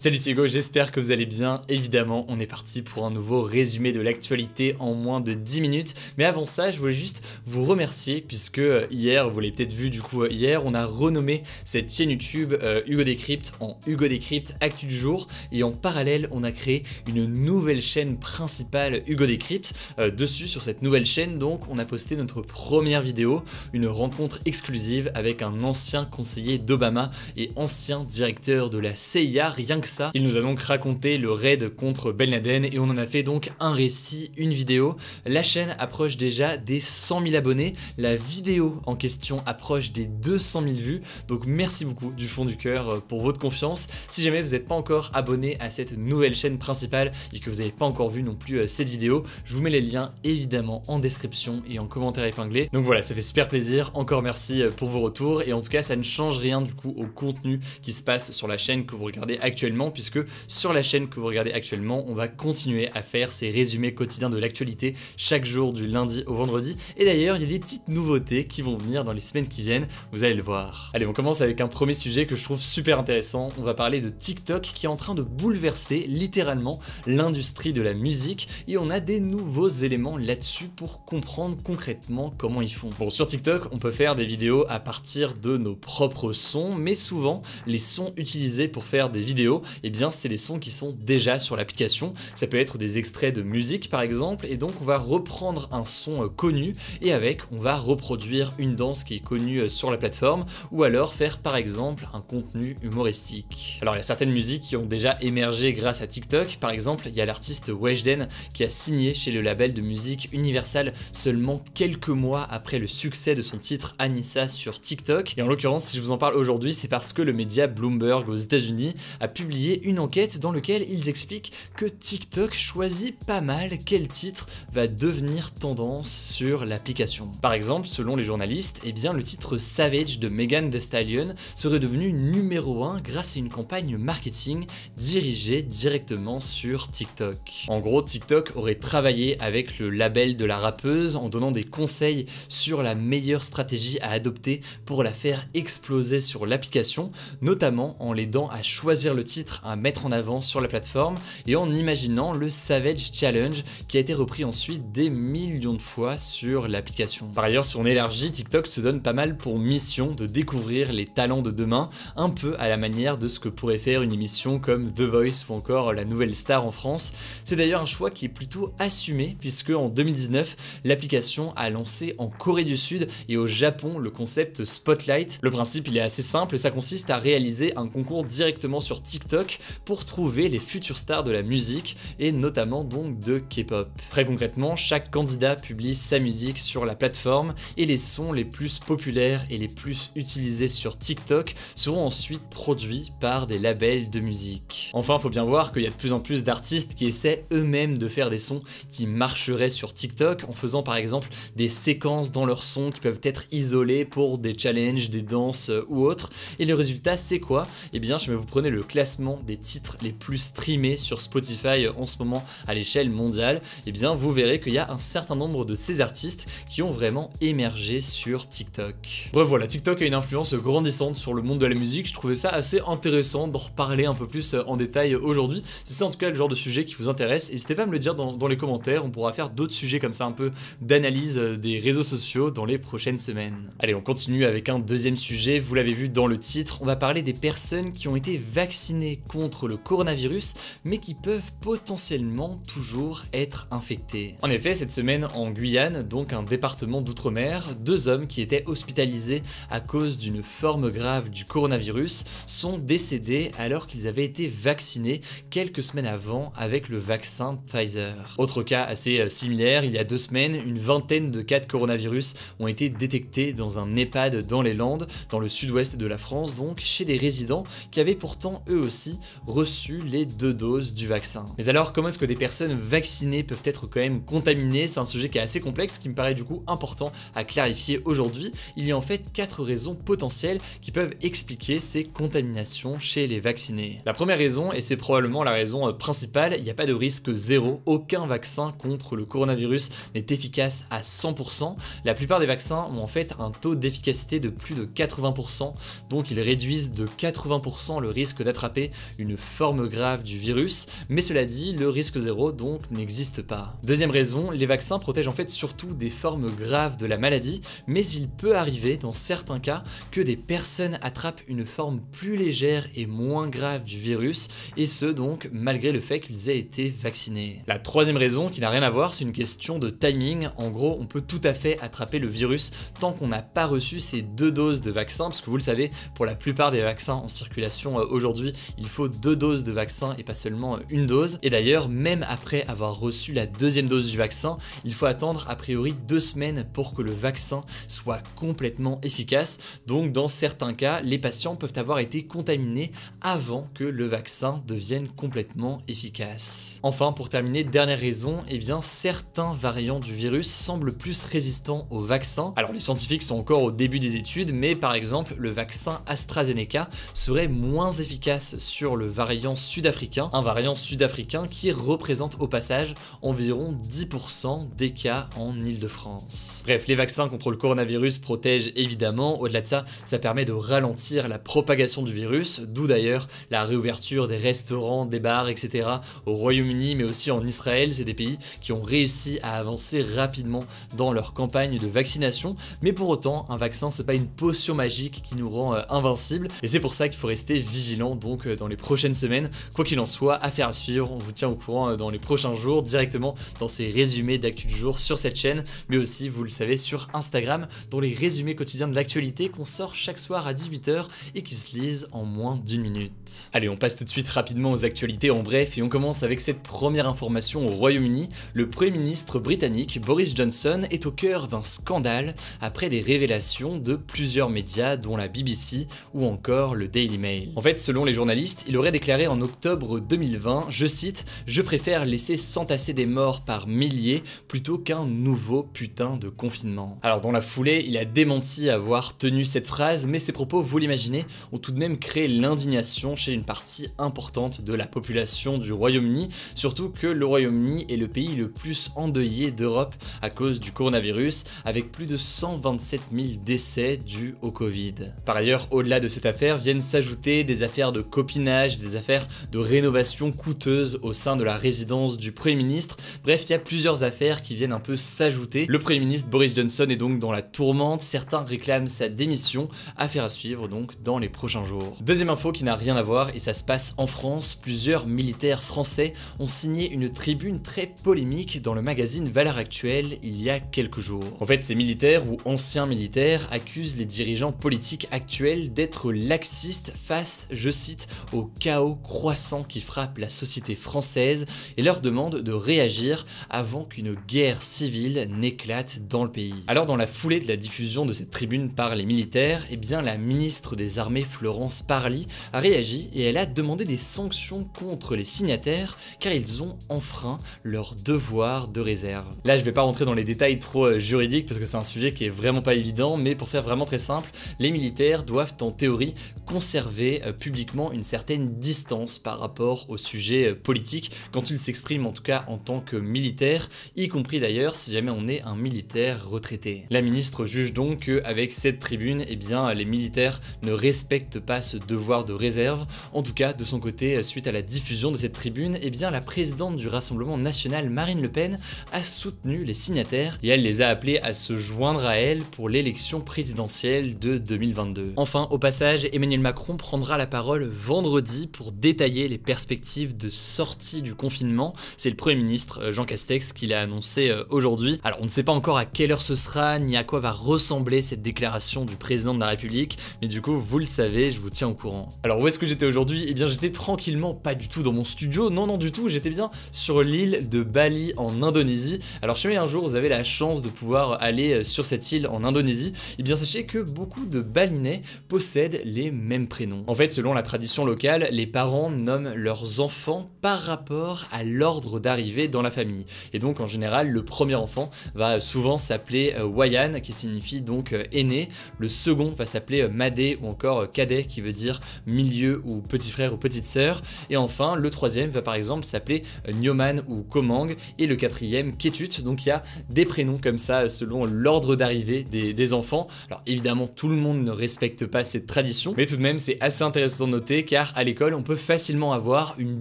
Salut, c'est Hugo, j'espère que vous allez bien. Évidemment, on est parti pour un nouveau résumé de l'actualité en moins de 10 minutes. Mais avant ça, je voulais juste vous remercier puisque hier, vous l'avez peut-être vu du coup hier, on a renommé cette chaîne YouTube Hugo Décrypte en Hugo Décrypte Actu du jour. Et en parallèle, on a créé une nouvelle chaîne principale Hugo Décrypte. Dessus, sur cette nouvelle chaîne, donc, on a posté notre première vidéo, une rencontre exclusive avec un ancien conseiller d'Obama et ancien directeur de la CIA, rien que ça. Il nous a donc raconté le raid contre Ben Laden et on en a fait donc un récit, une vidéo. La chaîne approche déjà des 100 000 abonnés, la vidéo en question approche des 200 000 vues, donc merci beaucoup du fond du cœur pour votre confiance. Si jamais vous n'êtes pas encore abonné à cette nouvelle chaîne principale et que vous n'avez pas encore vu non plus cette vidéo, je vous mets les liens évidemment en description et en commentaire épinglé. Donc voilà, ça fait super plaisir, encore merci pour vos retours et en tout cas ça ne change rien du coup au contenu qui se passe sur la chaîne que vous regardez actuellement, puisque sur la chaîne que vous regardez actuellement, on va continuer à faire ces résumés quotidiens de l'actualité chaque jour du lundi au vendredi. Et d'ailleurs, il y a des petites nouveautés qui vont venir dans les semaines qui viennent, vous allez le voir. Allez, on commence avec un premier sujet que je trouve super intéressant. On va parler de TikTok qui est en train de bouleverser littéralement l'industrie de la musique et on a des nouveaux éléments là-dessus pour comprendre concrètement comment ils font. Bon, sur TikTok, on peut faire des vidéos à partir de nos propres sons, mais souvent, les sons utilisés pour faire des vidéos, eh bien c'est les sons qui sont déjà sur l'application. Ça peut être des extraits de musique par exemple, et donc on va reprendre un son connu et avec on va reproduire une danse qui est connue sur la plateforme ou alors faire par exemple un contenu humoristique. Alors il y a certaines musiques qui ont déjà émergé grâce à TikTok. Par exemple, il y a l'artiste Weshden qui a signé chez le label de musique Universal seulement quelques mois après le succès de son titre Anissa sur TikTok. Et en l'occurrence, si je vous en parle aujourd'hui, c'est parce que le média Bloomberg aux États-Unis a publié une enquête dans laquelle ils expliquent que TikTok choisit pas mal quel titre va devenir tendance sur l'application. Par exemple, selon les journalistes, eh bien le titre Savage de Megan Thee Stallion serait devenu numéro 1 grâce à une campagne marketing dirigée directement sur TikTok. En gros, TikTok aurait travaillé avec le label de la rappeuse en donnant des conseils sur la meilleure stratégie à adopter pour la faire exploser sur l'application, notamment en l'aidant à choisir le titre à mettre en avant sur la plateforme et en imaginant le Savage Challenge qui a été repris ensuite des millions de fois sur l'application. Par ailleurs, si on élargit, TikTok se donne pas mal pour mission de découvrir les talents de demain, un peu à la manière de ce que pourrait faire une émission comme The Voice ou encore La Nouvelle Star en France. C'est d'ailleurs un choix qui est plutôt assumé puisque en 2019, l'application a lancé en Corée du Sud et au Japon le concept Spotlight. Le principe il est assez simple, ça consiste à réaliser un concours directement sur TikTok pour trouver les futures stars de la musique et notamment donc de K-pop. Très concrètement, chaque candidat publie sa musique sur la plateforme et les sons les plus populaires et les plus utilisés sur TikTok seront ensuite produits par des labels de musique. Enfin, faut bien voir qu'il y a de plus en plus d'artistes qui essaient eux-mêmes de faire des sons qui marcheraient sur TikTok en faisant par exemple des séquences dans leurs sons qui peuvent être isolées pour des challenges, des danses ou autres. Et le résultat c'est quoi? Eh bien, si vous prenez le classement des titres les plus streamés sur Spotify en ce moment à l'échelle mondiale, et bien vous verrez qu'il y a un certain nombre de ces artistes qui ont vraiment émergé sur TikTok. Bref voilà, TikTok a une influence grandissante sur le monde de la musique, je trouvais ça assez intéressant d'en reparler un peu plus en détail aujourd'hui. Si c'est en tout cas le genre de sujet qui vous intéresse, n'hésitez pas à me le dire dans les commentaires, on pourra faire d'autres sujets comme ça un peu d'analyse des réseaux sociaux dans les prochaines semaines. Allez, on continue avec un deuxième sujet, vous l'avez vu dans le titre, on va parler des personnes qui ont été vaccinées contre le coronavirus, mais qui peuvent potentiellement toujours être infectés. En effet, cette semaine en Guyane, donc un département d'outre-mer, 2 hommes qui étaient hospitalisés à cause d'une forme grave du coronavirus sont décédés alors qu'ils avaient été vaccinés quelques semaines avant avec le vaccin Pfizer. Autre cas assez similaire, il y a 2 semaines, une vingtaine de cas de coronavirus ont été détectés dans un EHPAD dans les Landes, dans le sud-ouest de la France, donc chez des résidents qui avaient pourtant eux aussi reçu les 2 doses du vaccin. Mais alors, comment est-ce que des personnes vaccinées peuvent être quand même contaminées? C'est un sujet qui est assez complexe, qui me paraît du coup important à clarifier aujourd'hui. Il y a en fait 4 raisons potentielles qui peuvent expliquer ces contaminations chez les vaccinés. La première raison, et c'est probablement la raison principale, il n'y a pas de risque zéro. Aucun vaccin contre le coronavirus n'est efficace à 100%. La plupart des vaccins ont en fait un taux d'efficacité de plus de 80%, donc ils réduisent de 80% le risque d'attraper une forme grave du virus, mais cela dit, le risque zéro donc n'existe pas. Deuxième raison, les vaccins protègent en fait surtout des formes graves de la maladie, mais il peut arriver dans certains cas que des personnes attrapent une forme plus légère et moins grave du virus, et ce donc malgré le fait qu'ils aient été vaccinés. La troisième raison, qui n'a rien à voir, c'est une question de timing. En gros, on peut tout à fait attraper le virus tant qu'on n'a pas reçu ces 2 doses de vaccin, parce que vous le savez, pour la plupart des vaccins en circulation aujourd'hui, il faut 2 doses de vaccin et pas seulement une dose. Et d'ailleurs, même après avoir reçu la 2e dose du vaccin, il faut attendre a priori 2 semaines pour que le vaccin soit complètement efficace. Donc dans certains cas, les patients peuvent avoir été contaminés avant que le vaccin devienne complètement efficace. Enfin, pour terminer, dernière raison, eh bien certains variants du virus semblent plus résistants au vaccin. Alors les scientifiques sont encore au début des études, mais par exemple le vaccin AstraZeneca serait moins efficace sur le variant sud-africain, un variant sud-africain qui représente au passage environ 10% des cas en Île-de-France. Bref, les vaccins contre le coronavirus protègent évidemment, au-delà de ça, ça permet de ralentir la propagation du virus, d'où d'ailleurs la réouverture des restaurants, des bars, etc. au Royaume-Uni, mais aussi en Israël. C'est des pays qui ont réussi à avancer rapidement dans leur campagne de vaccination, mais pour autant, un vaccin c'est pas une potion magique qui nous rend invincible, et c'est pour ça qu'il faut rester vigilant donc dans les prochaines semaines. Quoi qu'il en soit, affaire à suivre, on vous tient au courant dans les prochains jours, directement dans ces résumés d'actu du jour sur cette chaîne, mais aussi, vous le savez, sur Instagram, dans les résumés quotidiens de l'actualité qu'on sort chaque soir à 18 h et qui se lisent en moins d'1 minute. Allez, on passe tout de suite rapidement aux actualités en bref, et on commence avec cette première information au Royaume-Uni. Le Premier ministre britannique Boris Johnson est au cœur d'un scandale après des révélations de plusieurs médias dont la BBC ou encore le Daily Mail. En fait, selon les journalistes, il aurait déclaré en octobre 2020, je cite, « Je préfère laisser s'entasser des morts par milliers plutôt qu'un nouveau putain de confinement ». Alors dans la foulée, il a démenti avoir tenu cette phrase, mais ses propos, vous l'imaginez, ont tout de même créé l'indignation chez une partie importante de la population du Royaume-Uni, surtout que le Royaume-Uni est le pays le plus endeuillé d'Europe à cause du coronavirus, avec plus de 127 000 décès dus au Covid. Par ailleurs, au-delà de cette affaire, viennent s'ajouter des affaires de copinage, des affaires de rénovation coûteuse au sein de la résidence du Premier ministre. Bref, il y a plusieurs affaires qui viennent un peu s'ajouter. Le Premier ministre Boris Johnson est donc dans la tourmente, certains réclament sa démission, affaire à suivre donc dans les prochains jours. Deuxième info qui n'a rien à voir, et ça se passe en France, plusieurs militaires français ont signé une tribune très polémique dans le magazine Valeurs Actuelles il y a quelques jours. En fait, ces militaires ou anciens militaires accusent les dirigeants politiques actuels d'être laxistes face, je cite, au chaos croissant qui frappe la société française, et leur demandent de réagir avant qu'une guerre civile n'éclate dans le pays. Alors dans la foulée de la diffusion de cette tribune par les militaires, eh bien la ministre des Armées Florence Parly a réagi et elle a demandé des sanctions contre les signataires car ils ont enfreint leur devoir de réserve. Là je vais pas rentrer dans les détails trop juridiques parce que c'est un sujet qui est vraiment pas évident, mais pour faire vraiment très simple, les militaires doivent en théorie conserver publiquement une certaine distance par rapport au sujet politique quand ils s'expriment, en tout cas en tant que militaire, y compris d'ailleurs si jamais on est un militaire retraité. La ministre juge donc qu'avec cette tribune, eh bien les militaires ne respectent pas ce devoir de réserve. En tout cas, de son côté, suite à la diffusion de cette tribune, eh bien la présidente du Rassemblement national, Marine Le Pen, a soutenu les signataires et elle les a appelés à se joindre à elle pour l'élection présidentielle de 2022. Enfin, au passage, Emmanuel Macron prendra la parole vendredi pour détailler les perspectives de sortie du confinement. C'est le Premier ministre Jean Castex qui l'a annoncé aujourd'hui. Alors on ne sait pas encore à quelle heure ce sera, ni à quoi va ressembler cette déclaration du président de la République, mais du coup vous le savez, je vous tiens au courant. Alors où est-ce que j'étais aujourd'hui? Eh bien j'étais tranquillement, pas du tout dans mon studio, non du tout, j'étais bien sur l'île de Bali en Indonésie. Alors si jamais un jour vous avez la chance de pouvoir aller sur cette île en Indonésie, eh bien sachez que beaucoup de Balinais possèdent les mêmes prénoms. En fait, selon la tradition locale, les parents nomment leurs enfants par rapport à l'ordre d'arrivée dans la famille. Et donc en général, le premier enfant va souvent s'appeler Wayan, qui signifie donc aîné, le second va s'appeler Madé ou encore Cadet, qui veut dire milieu ou petit frère ou petite sœur, et enfin le troisième va par exemple s'appeler Nyoman ou Komang, et le quatrième Ketut. Donc il y a des prénoms comme ça selon l'ordre d'arrivée des enfants. Alors évidemment tout le monde ne respecte pas cette tradition, mais tout de même c'est assez intéressant de noter car à l'école on peut facilement avoir une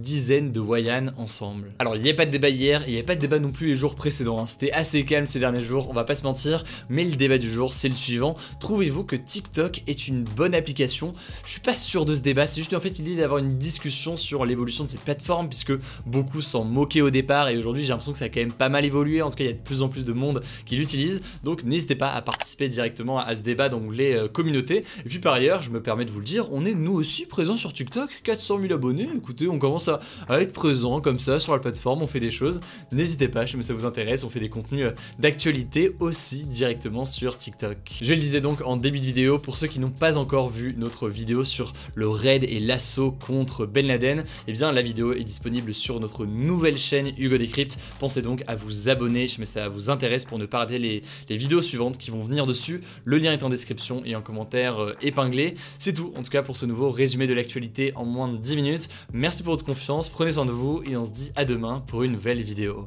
dizaine de Wayans ensemble. Alors il n'y a pas de débat hier, et il n'y a pas de débat non plus les jours précédents, hein. C'était assez calme ces derniers jours, on va pas se mentir, mais le débat du jour c'est le suivant: trouvez-vous que TikTok est une bonne application? Je suis pas sûr de ce débat, c'est juste en fait l'idée d'avoir une discussion sur l'évolution de cette plateforme, puisque beaucoup s'en moquaient au départ, et aujourd'hui j'ai l'impression que ça a quand même pas mal évolué, en tout cas il y a de plus en plus de monde qui l'utilise, donc n'hésitez pas à participer directement à ce débat dans l'onglet communauté. Et puis par ailleurs, je me permets de vous le dire, on est nous aussi présents sur TikTok, 400 000 abonnés, écoutez, on commence à être présent comme ça sur la plateforme, on fait des choses, n'hésitez pas, si ça vous intéresse, on fait des contenus d'actualité aussi directement sur TikTok. Je le disais donc en début de vidéo, pour ceux qui n'ont pas encore vu notre vidéo sur le raid et l'assaut contre Ben Laden, eh bien la vidéo est disponible sur notre nouvelle chaîne Hugo Décrypte. Pensez donc à vous abonner, mais ça vous intéresse, pour ne pas rater les vidéos suivantes qui vont venir dessus. Le lien est en description et en commentaire épinglé. C'est tout en tout cas pour ce nouveau résumé de l'actualité en moins de 10 minutes. Merci pour votre confiance, prenez soin de vous et on se dit à demain pour une nouvelle vidéo.